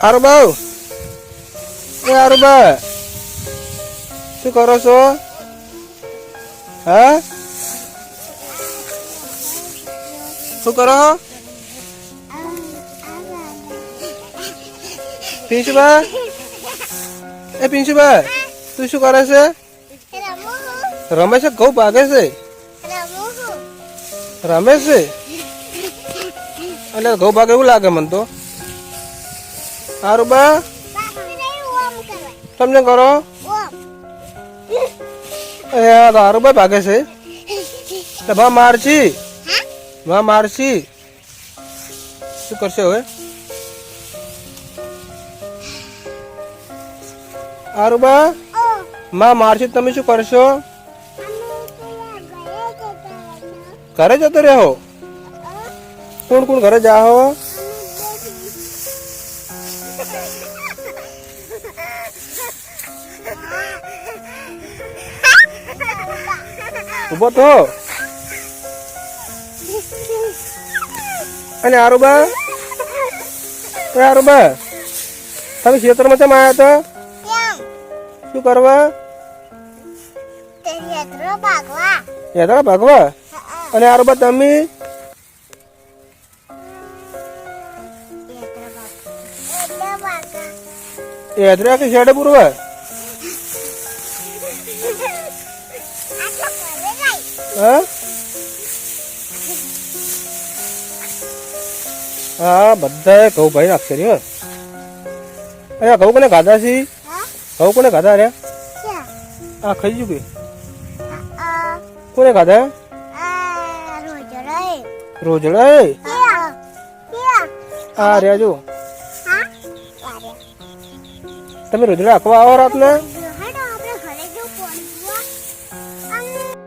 આરુબા, એ આરુબા, શું કરો છો? હા, શું કરો? પિંશુબા, એ પિંશુબા, તું શું કરે છે? રમે છે? ઘઉં ભાગે છે? રમે છે? એટલે ઘઉં ભાગે એવું લાગે મને તો. આરુબા, તમને કરો? આરુબા ભાગે છે? ભા મારછી, ભા મારછી, શું કરશે હવે? આરુબા, માં મારછી, તમે શું કરશો? ઘરે જતો રહ્યો? કોણ કોણ ઘરે જાઓ? ઉભો તો. અને આરુબા, આરુબા, તમે ખેતરમાં કેમ આવ્યા હતા? શું કરવા? યાત્રા ભાગવા. અને આરુબા તમે? યાત્રા કે શેડે પૂરવા? હા, બધા ઘઉં ભાઈ નાખશે રે. અરે ઘઉં કોને ખાધા છે? ઘઉં કોને ખાધા રે? હા, ખાઈ જુ કે કોને ખાધા? રોજડા. હા રે, જો તમે રોજડા આખવા આવો રાતના?